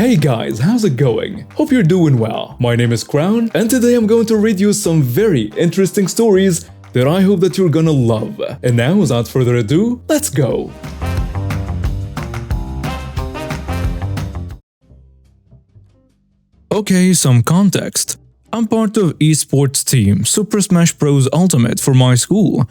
Hey guys, how's it going? Hope you're doing well. My name is Crown, and today I'm going to read you some very interesting stories that I hope that you're gonna love. And now, without further ado, let's go! Okay, some context. I'm part of esports team Super Smash Bros. Ultimate for my school.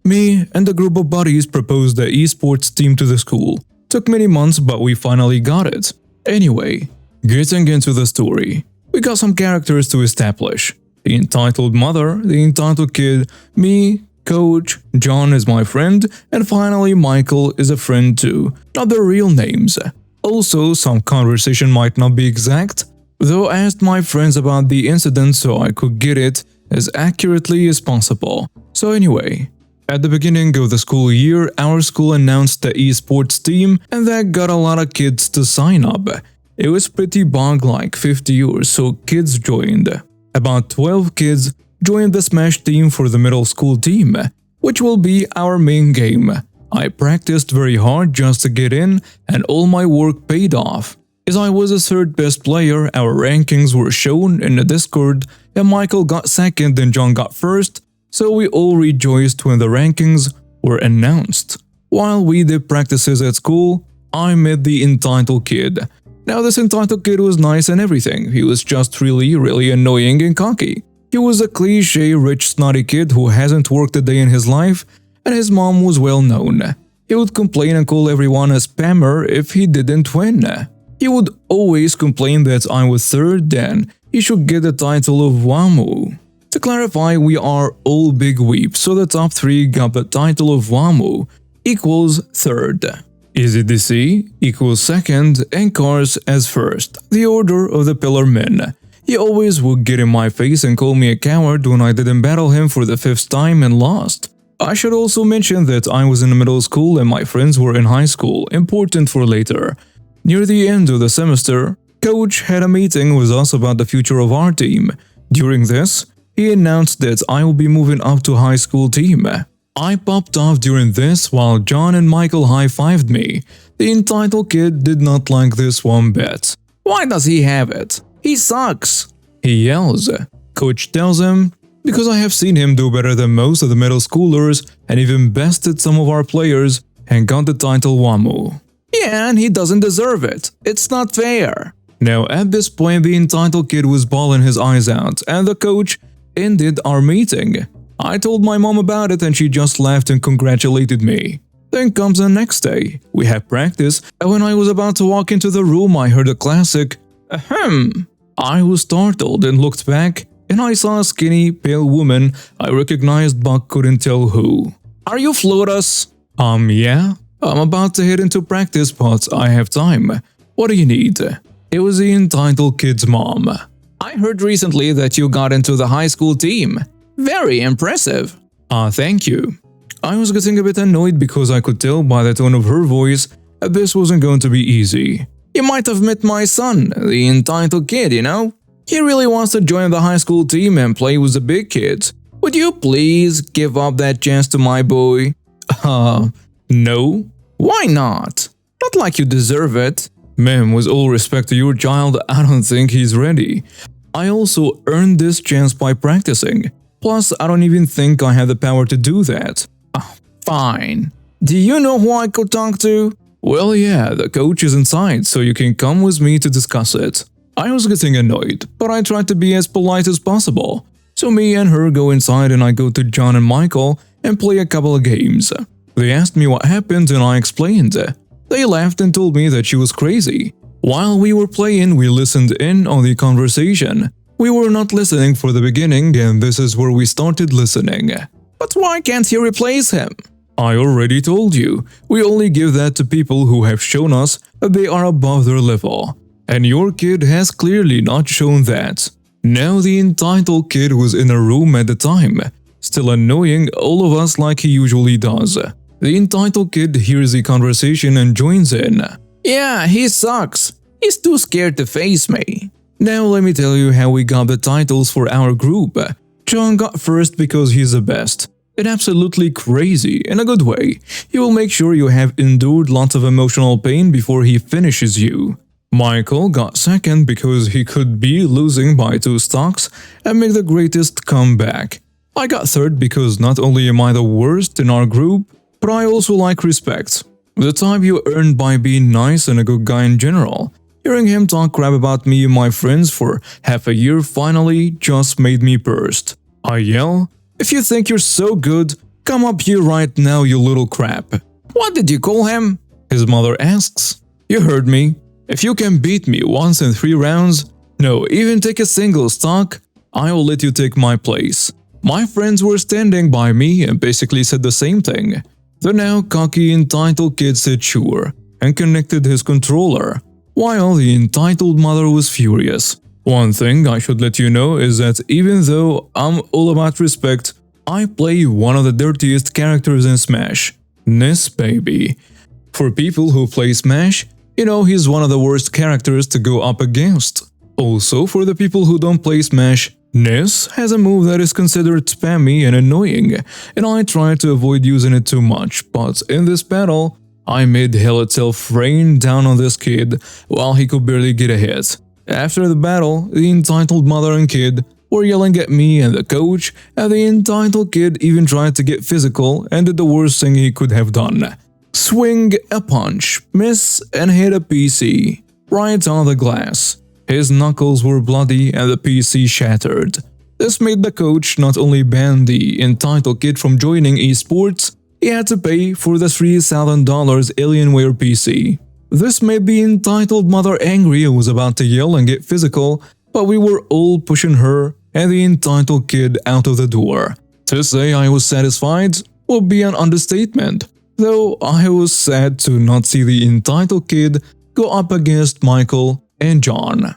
Me and a group of buddies proposed the esports team to the school. Took many months, but we finally got it. Anyway, getting into the story. We got some characters to establish. The entitled mother, the entitled kid, me, Coach, John is my friend, and finally Michael is a friend too. Not their real names. Also, some conversation might not be exact, though I asked my friends about the incident so I could get it as accurately as possible. So anyway, at the beginning of the school year, our school announced the esports team, and that got a lot of kids to sign up. It was pretty big, like 50 or so kids joined. About 12 kids joined the Smash team for the middle school team, which will be our main game. I practiced very hard just to get in, and all my work paid off. As I was the third best player, our rankings were shown in the Discord, and Michael got second and John got first. So we all rejoiced when the rankings were announced. While we did practices at school, I met the entitled kid. Now this entitled kid was nice and everything, he was just really annoying and cocky. He was a cliché rich snotty kid who hasn't worked a day in his life, and his mom was well known. He would complain and call everyone a spammer if he didn't win. He would always complain that I was third and he should get the title of Wamu. To clarify, we are all big weeps, so the top 3 got the title of Wamu equals third. EasyDC equals second, and Cars as first, the order of the Pillar Men. He always would get in my face and call me a coward when I didn't battle him for the 5th time and lost. I should also mention that I was in middle school and my friends were in high school, important for later. Near the end of the semester, Coach had a meeting with us about the future of our team. During this, he announced that I will be moving up to high school team. I popped off during this while John and Michael high-fived me. The entitled kid did not like this one bit. "Why does he have it? He sucks!" he yells. Coach tells him, "Because I have seen him do better than most of the middle schoolers and even bested some of our players and got the title Wamu." "Yeah, and he doesn't deserve it. It's not fair." Now at this point the entitled kid was bawling his eyes out and the coach ended our meeting. I told my mom about it and she just laughed and congratulated me. Then comes the next day. We had practice, and when I was about to walk into the room I heard a classic ahem. I was startled and looked back, and I saw a skinny, pale woman I recognized but couldn't tell who. "Are you Florus?" Yeah. I'm about to head into practice, but I have time. What do you need?" It was the entitled kid's mom. "I heard recently that you got into the high school team. Very impressive." Thank you." I was getting a bit annoyed because I could tell by the tone of her voice that this wasn't going to be easy. "You might have met my son, the entitled kid, you know? He really wants to join the high school team and play with the big kids. Would you please give up that chance to my boy?" No. "Why not? Not like you deserve it." "Ma'am, with all respect to your child, I don't think he's ready. I also earned this chance by practicing. Plus, I don't even think I have the power to do that." Fine. "Do you know who I could talk to?" "Well, yeah, the coach is inside, so you can come with me to discuss it." I was getting annoyed, but I tried to be as polite as possible. So me and her go inside and I go to John and Michael and play a couple of games. They asked me what happened and I explained. They laughed and told me that she was crazy. While we were playing, we listened in on the conversation. We were not listening for the beginning, and this is where we started listening. "But why can't he replace him?" "I already told you. We only give that to people who have shown us that they are above their level. And your kid has clearly not shown that." Now the entitled kid was in a room at the time, still annoying all of us like he usually does. The entitled kid hears the conversation and joins in. "Yeah, he sucks. He's too scared to face me." Now let me tell you how we got the titles for our group. John got first because he's the best. And absolutely crazy, in a good way. He will make sure you have endured lots of emotional pain before he finishes you. Michael got second because he could be losing by 2 stocks and make the greatest comeback. I got third because not only am I the worst in our group, but I also like respect. The time you earned by being nice and a good guy in general. Hearing him talk crap about me and my friends for half a year finally just made me burst. I yell, "If you think you're so good, come up here right now, you little crap." "What did you call him?" his mother asks. "You heard me. If you can beat me once in 3 rounds, no, even take a single stock, I will let you take my place." My friends were standing by me and basically said the same thing. The now cocky entitled kid said sure and connected his controller, while the entitled mother was furious. One thing I should let you know is that even though I'm all about respect, I play one of the dirtiest characters in Smash, Ness Baby. For people who play Smash, you know he's one of the worst characters to go up against. Also, for the people who don't play Smash, Ness has a move that is considered spammy and annoying, and I try to avoid using it too much, but in this battle, I made hell itself rain down on this kid while he could barely get a hit. After the battle, the entitled mother and kid were yelling at me and the coach, and the entitled kid even tried to get physical and did the worst thing he could have done. Swing a punch, miss, and hit a PC right on the glass. His knuckles were bloody and the PC shattered. This made the coach not only ban the entitled kid from joining esports, he had to pay for the $3,000 Alienware PC. This made the entitled mother angry and was about to yell and get physical, but we were all pushing her and the entitled kid out of the door. To say I was satisfied would be an understatement, though I was sad to not see the entitled kid go up against Michael and John.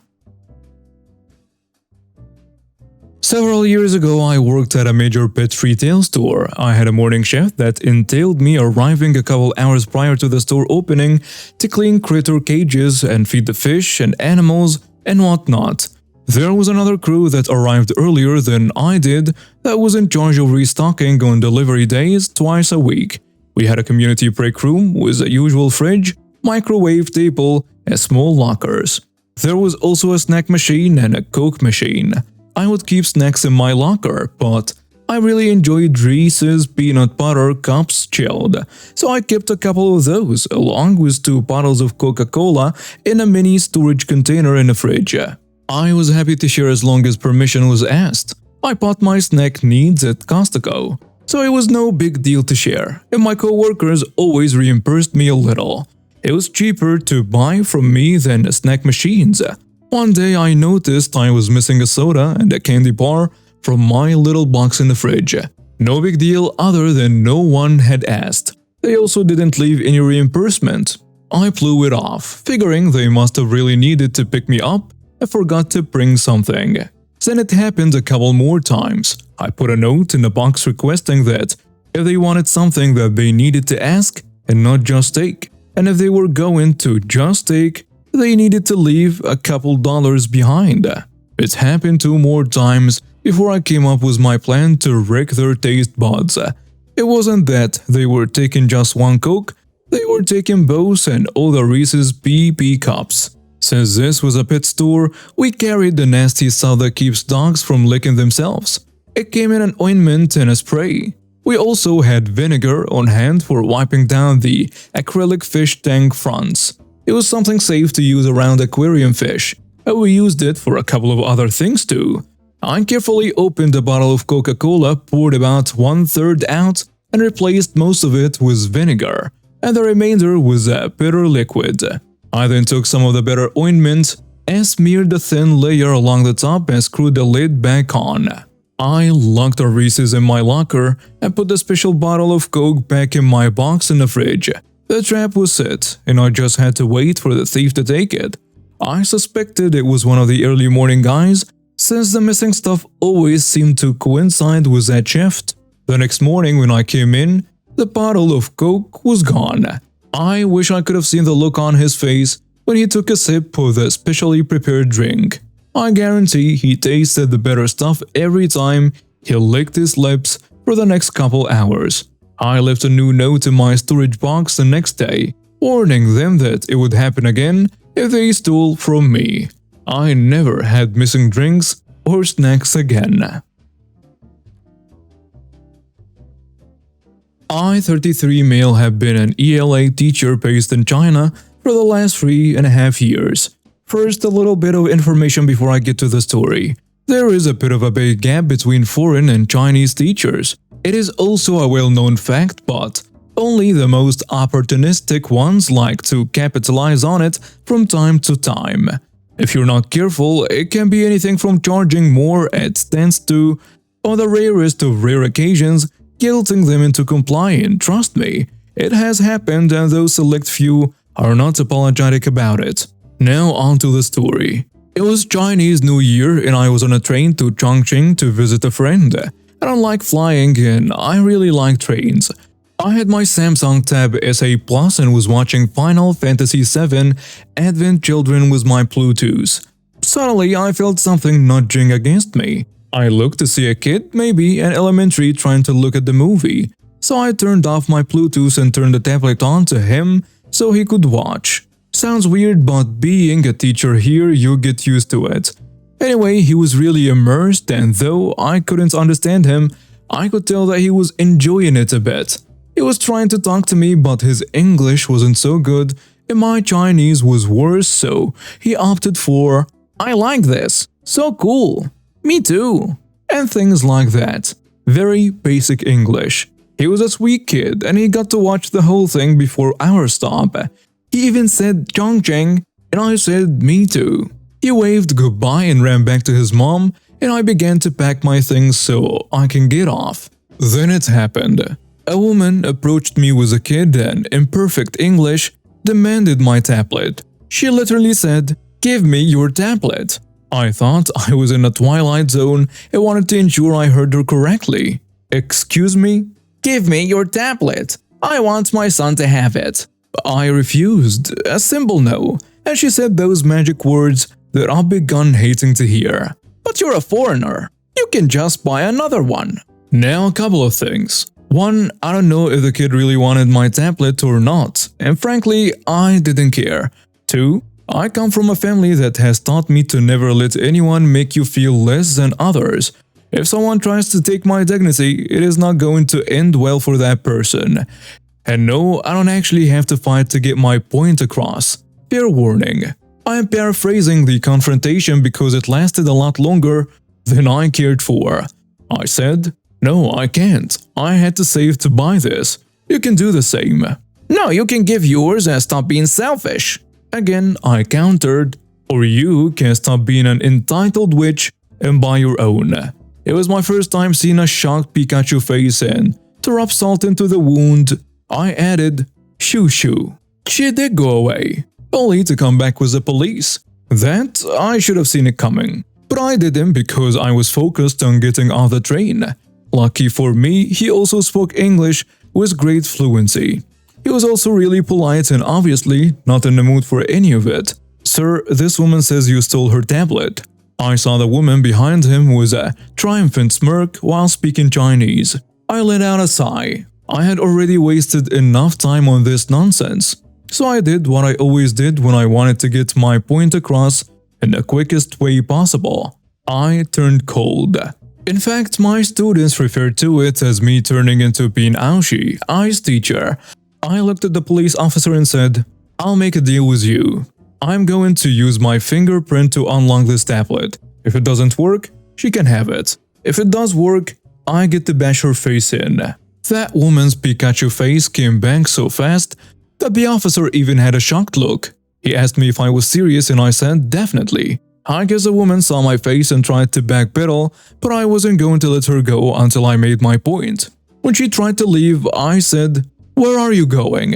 Several years ago, I worked at a major pet retail store. I had a morning shift that entailed me arriving a couple hours prior to the store opening to clean critter cages and feed the fish and animals and whatnot. There was another crew that arrived earlier than I did that was in charge of restocking on delivery days twice a week. We had a community break room with a usual fridge, microwave table, and small lockers. There was also a snack machine and a Coke machine. I would keep snacks in my locker, but I really enjoyed Reese's peanut butter cups chilled, so I kept a couple of those along with 2 bottles of Coca-Cola in a mini storage container in the fridge. I was happy to share as long as permission was asked. I bought my snack needs at Costco, so it was no big deal to share, and my co-workers always reimbursed me a little. It was cheaper to buy from me than snack machines. One day I noticed I was missing a soda and a candy bar from my little box in the fridge. No big deal other than no one had asked. They also didn't leave any reimbursement. I blew it off, figuring they must have really needed to pick me up and forgot to bring something. Then it happened a couple more times. I put a note in the box requesting that if they wanted something that they needed to ask and not just take, and if they were going to just take, they needed to leave a couple dollars behind. It happened 2 more times before I came up with my plan to wreck their taste buds. It wasn't that they were taking just 1 Coke, they were taking both and all the Reese's PP cups. Since this was a pet store, we carried the nasty stuff that keeps dogs from licking themselves. It came in an ointment and a spray. We also had vinegar on hand for wiping down the acrylic fish tank fronts. It was something safe to use around aquarium fish, and we used it for a couple of other things too. I carefully opened a bottle of Coca-Cola, poured about 1/3 out, and replaced most of it with vinegar, and the remainder with a bitter liquid. I then took some of the bitter ointment and smeared a thin layer along the top and screwed the lid back on. I locked the Reese's in my locker and put the special bottle of Coke back in my box in the fridge. The trap was set, and I just had to wait for the thief to take it. I suspected it was one of the early morning guys, since the missing stuff always seemed to coincide with that shift. The next morning when I came in, the bottle of Coke was gone. I wish I could have seen the look on his face when he took a sip of the specially prepared drink. I guarantee he tasted the better stuff every time he licked his lips for the next couple hours. I left a new note in my storage box the next day, warning them that it would happen again if they stole from me. I never had missing drinks or snacks again. I, 33 male, have been an ELA teacher based in China for the last 3.5 years. First, a little bit of information before I get to the story. There is a bit of a big gap between foreign and Chinese teachers. It is also a well-known fact, but only the most opportunistic ones like to capitalize on it from time to time. If you're not careful, it can be anything from charging more at stands to, on the rarest of rare occasions, guilting them into complying. Trust me, it has happened, and those select few are not apologetic about it. Now on to the story. It was Chinese New Year and I was on a train to Chongqing to visit a friend. I don't like flying and I really like trains. I had my Samsung Tab SA Plus and was watching Final Fantasy VII Advent Children with my Bluetooth. Suddenly I felt something nudging against me. I looked to see a kid, maybe an elementary, trying to look at the movie. So I turned off my Bluetooth and turned the tablet on to him so he could watch. Sounds weird, but being a teacher here, you get used to it. Anyway, he was really immersed, and though I couldn't understand him, I could tell that he was enjoying it a bit. He was trying to talk to me, but his English wasn't so good, and my Chinese was worse, so he opted for, "I like this, so cool, me too," and things like that. Very basic English. He was a sweet kid, and he got to watch the whole thing before our stop. He even said Chongqing, and I said me too. He waved goodbye and ran back to his mom, and I began to pack my things so I can get off. Then it happened. A woman approached me with a kid and, in perfect English, demanded my tablet. She literally said, "Give me your tablet." I thought I was in a twilight zone and wanted to ensure I heard her correctly. "Excuse me? Give me your tablet. I want my son to have it." I refused, a simple no, and she said those magic words that I've begun hating to hear. "But you're a foreigner. You can just buy another one." Now a couple of things. One, I don't know if the kid really wanted my tablet or not, and frankly, I didn't care. Two, I come from a family that has taught me to never let anyone make you feel less than others. If someone tries to take my dignity, it is not going to end well for that person. And no, I don't actually have to fight to get my point across. Fair warning. I am paraphrasing the confrontation because it lasted a lot longer than I cared for. I said, "No, I can't. I had to save to buy this. You can do the same." "No, you can give yours and stop being selfish." Again, I countered, "Or you can stop being an entitled witch and buy your own." It was my first time seeing a shocked Pikachu face, and to rub salt into the wound, I added, "Shoo shoo." She did go away, only to come back with the police. That, I should have seen it coming. But I didn't because I was focused on getting off the train. Lucky for me, he also spoke English with great fluency. He was also really polite and obviously not in the mood for any of it. "Sir, this woman says you stole her tablet." I saw the woman behind him with a triumphant smirk while speaking Chinese. I let out a sigh. I had already wasted enough time on this nonsense. So I did what I always did when I wanted to get my point across in the quickest way possible. I turned cold. In fact, my students referred to it as me turning into being Aoshi, I's teacher. I looked at the police officer and said, "I'll make a deal with you. I'm going to use my fingerprint to unlock this tablet. If it doesn't work, she can have it. If it does work, I get to bash her face in." That woman's Pikachu face came back so fast that the officer even had a shocked look. He asked me if I was serious and I said definitely. I guess the woman saw my face and tried to backpedal, but I wasn't going to let her go until I made my point. When she tried to leave, I said, "Where are you going?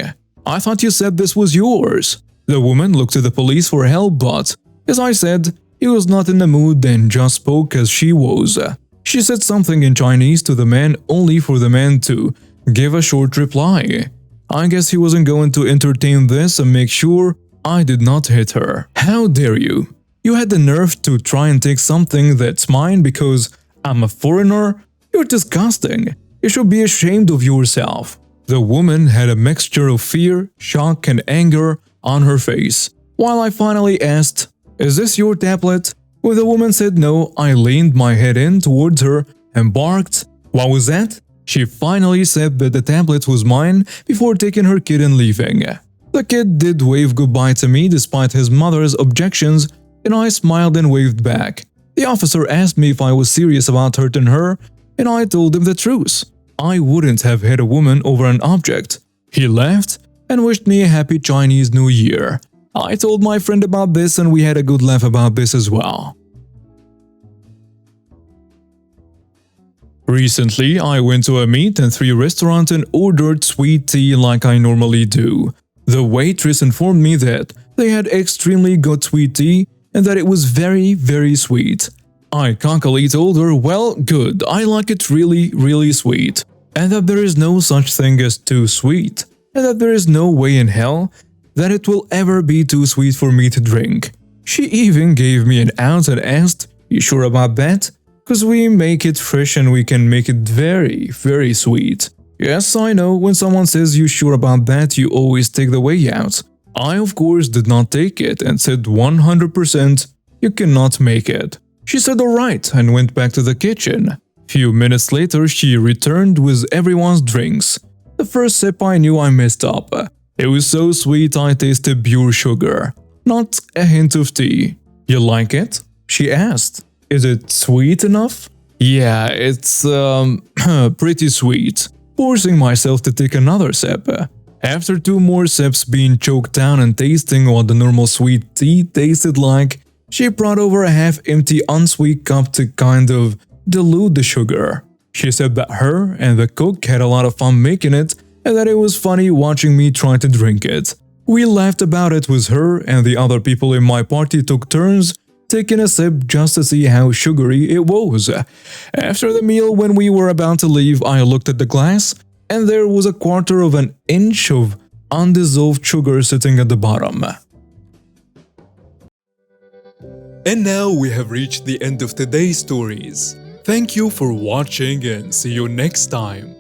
I thought you said this was yours." The woman looked to the police for help, but, as I said, he was not in the mood and just spoke as she was. She said something in Chinese to the man only for the man to give a short reply. I guess he wasn't going to entertain this and make sure I did not hit her. "How dare you? You had the nerve to try and take something that's mine because I'm a foreigner? You're disgusting. You should be ashamed of yourself." The woman had a mixture of fear, shock, and anger on her face. While I finally asked, "Is this your tablet?" When the woman said no, I leaned my head in towards her and barked, "What was that?" She finally said that the tablet was mine before taking her kid and leaving. The kid did wave goodbye to me despite his mother's objections, and I smiled and waved back. The officer asked me if I was serious about hurting her, and I told him the truth. I wouldn't have hit a woman over an object. He laughed and wished me a happy Chinese New Year. I told my friend about this and we had a good laugh about this as well. Recently, I went to a meat and 3 restaurant and ordered sweet tea like I normally do. The waitress informed me that they had extremely good sweet tea and that it was very sweet. I cockily told her, well, good, I like it really sweet, and that there is no such thing as too sweet, and that there is no way in hell that it will ever be too sweet for me to drink. She even gave me an ounce and asked, "You sure about that? 'Cause we make it fresh and we can make it very sweet." Yes, I know, when someone says you sure about that, you always take the way out. I of course did not take it and said 100% you cannot make it. She said alright and went back to the kitchen. Few minutes later she returned with everyone's drinks. The first sip I knew I messed up. It was so sweet I tasted pure sugar, not a hint of tea. "You like it?" she asked. "Is it sweet enough?" "Yeah, it's pretty sweet." Forcing myself to take another sip. After 2 more sips being choked down and tasting what the normal sweet tea tasted like, she brought over a half-empty unsweet cup to kind of dilute the sugar. She said that her and the cook had a lot of fun making it and that it was funny watching me try to drink it. We laughed about it with her, and the other people in my party took turns taking a sip just to see how sugary it was. After the meal, when we were about to leave, I looked at the glass and there was a quarter of an inch of undissolved sugar sitting at the bottom. And now we have reached the end of today's stories. Thank you for watching and see you next time.